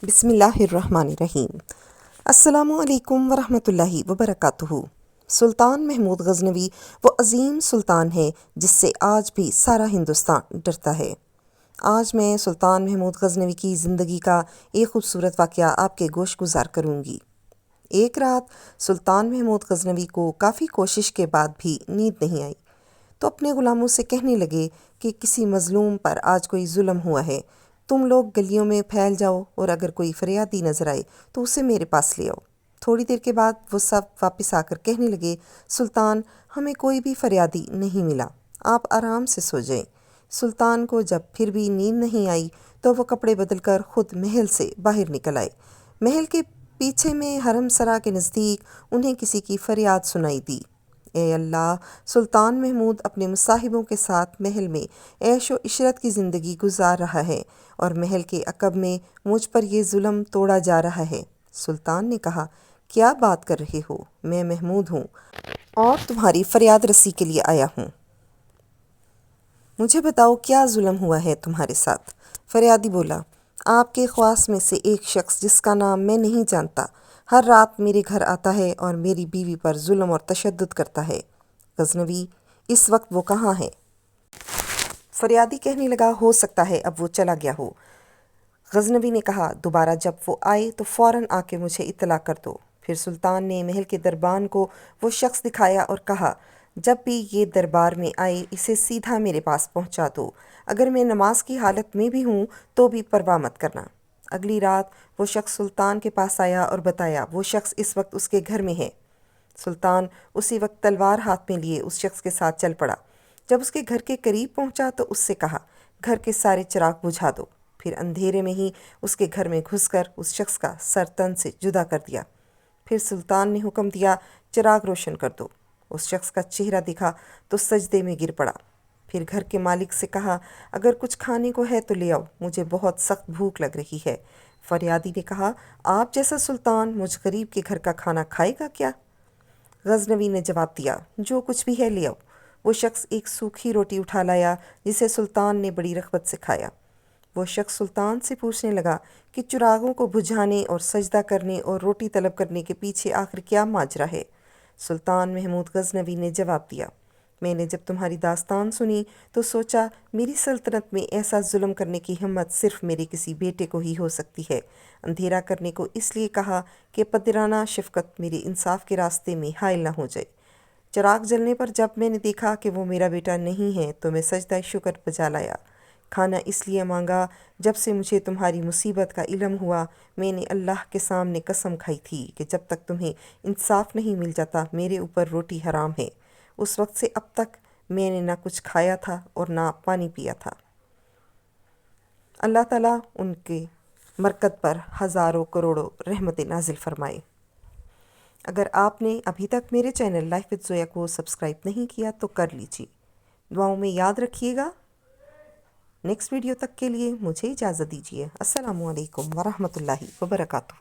بسم اللہ الرحمن الرحیم۔ السلام علیکم ورحمۃ اللہ وبرکاتہ۔ سلطان محمود غزنوی وہ عظیم سلطان ہے جس سے آج بھی سارا ہندوستان ڈرتا ہے۔ آج میں سلطان محمود غزنوی کی زندگی کا ایک خوبصورت واقعہ آپ کے گوش گزار کروں گی۔ ایک رات سلطان محمود غزنوی کو کافی کوشش کے بعد بھی نیند نہیں آئی، تو اپنے غلاموں سے کہنے لگے کہ کسی مظلوم پر آج کوئی ظلم ہوا ہے، تم لوگ گلیوں میں پھیل جاؤ اور اگر کوئی فریادی نظر آئے تو اسے میرے پاس لے آؤ۔ تھوڑی دیر کے بعد وہ سب واپس آ کر کہنے لگے، سلطان ہمیں کوئی بھی فریادی نہیں ملا، آپ آرام سے سو جائیں۔ سلطان کو جب پھر بھی نیند نہیں آئی تو وہ کپڑے بدل کر خود محل سے باہر نکل آئے۔ محل کے پیچھے میں حرم سرا کے نزدیک انہیں کسی کی فریاد سنائی دی، اے اللہ، سلطان محمود اپنے مصاحبوں کے ساتھ محل میں عیش و عشرت کی زندگی گزار رہا ہے اور محل کے عقب میں مجھ پر یہ ظلم توڑا جا رہا ہے۔ سلطان نے کہا، کیا بات کر رہے ہو؟ میں محمود ہوں اور تمہاری فریاد رسی کے لیے آیا ہوں۔ مجھے بتاؤ کیا ظلم ہوا ہے تمہارے ساتھ؟ فریادی بولا، آپ کے خواص میں سے ایک شخص جس کا نام میں نہیں جانتا ہر رات میرے گھر آتا ہے اور میری بیوی پر ظلم اور تشدد کرتا ہے۔ غزنوی، اس وقت وہ کہاں ہے؟ فریادی کہنے لگا، ہو سکتا ہے اب وہ چلا گیا ہو۔ غزنوی نے کہا، دوبارہ جب وہ آئے تو فوراً آ کے مجھے اطلاع کر دو۔ پھر سلطان نے محل کے دربان کو وہ شخص دکھایا اور کہا، جب بھی یہ دربار میں آئے اسے سیدھا میرے پاس پہنچا دو، اگر میں نماز کی حالت میں بھی ہوں تو بھی پرواہ مت کرنا۔ اگلی رات وہ شخص سلطان کے پاس آیا اور بتایا وہ شخص اس وقت اس کے گھر میں ہے۔ سلطان اسی وقت تلوار ہاتھ میں لیے اس شخص کے ساتھ چل پڑا۔ جب اس کے گھر کے قریب پہنچا تو اس سے کہا، گھر کے سارے چراغ بجھا دو۔ پھر اندھیرے میں ہی اس کے گھر میں گھس کر اس شخص کا سر تن سے جدا کر دیا۔ پھر سلطان نے حکم دیا، چراغ روشن کر دو۔ اس شخص کا چہرہ دکھا تو سجدے میں گر پڑا۔ پھر گھر کے مالک سے کہا، اگر کچھ کھانے کو ہے تو لے آؤ، مجھے بہت سخت بھوک لگ رہی ہے۔ فریادی نے کہا، آپ جیسا سلطان مجھ غریب کے گھر کا کھانا کھائے گا کیا؟ غزنوی نے جواب دیا، جو کچھ بھی ہے لے آؤ۔ وہ شخص ایک سوکھی روٹی اٹھا لایا جسے سلطان نے بڑی رغبت سے کھایا۔ وہ شخص سلطان سے پوچھنے لگا کہ چراغوں کو بجھانے اور سجدہ کرنے اور روٹی طلب کرنے کے پیچھے آخر کیا ماجرا ہے؟ سلطان محمود غزنوی نے جواب دیا، میں نے جب تمہاری داستان سنی تو سوچا میری سلطنت میں ایسا ظلم کرنے کی ہمت صرف میرے کسی بیٹے کو ہی ہو سکتی ہے۔ اندھیرا کرنے کو اس لیے کہا کہ پدرانہ شفقت میرے انصاف کے راستے میں حائل نہ ہو جائے۔ چراغ جلنے پر جب میں نے دیکھا کہ وہ میرا بیٹا نہیں ہے تو میں سجدہ شکر بجا لایا۔ کھانا اس لیے مانگا، جب سے مجھے تمہاری مصیبت کا علم ہوا میں نے اللہ کے سامنے قسم کھائی تھی کہ جب تک تمہیں انصاف نہیں مل جاتا میرے اوپر روٹی حرام ہے۔ اس وقت سے اب تک میں نے نہ کچھ کھایا تھا اور نہ پانی پیا تھا۔ اللہ تعالیٰ ان کے مرکز پر ہزاروں کروڑوں رحمتیں نازل فرمائے۔ اگر آپ نے ابھی تک میرے چینل لائف وتھ زویا کو سبسکرائب نہیں کیا تو کر لیجیے۔ دعاؤں میں یاد رکھیے گا۔ نیکسٹ ویڈیو تک کے لیے مجھے اجازت دیجیے۔ السلام علیکم ورحمۃ اللہ وبرکاتہ۔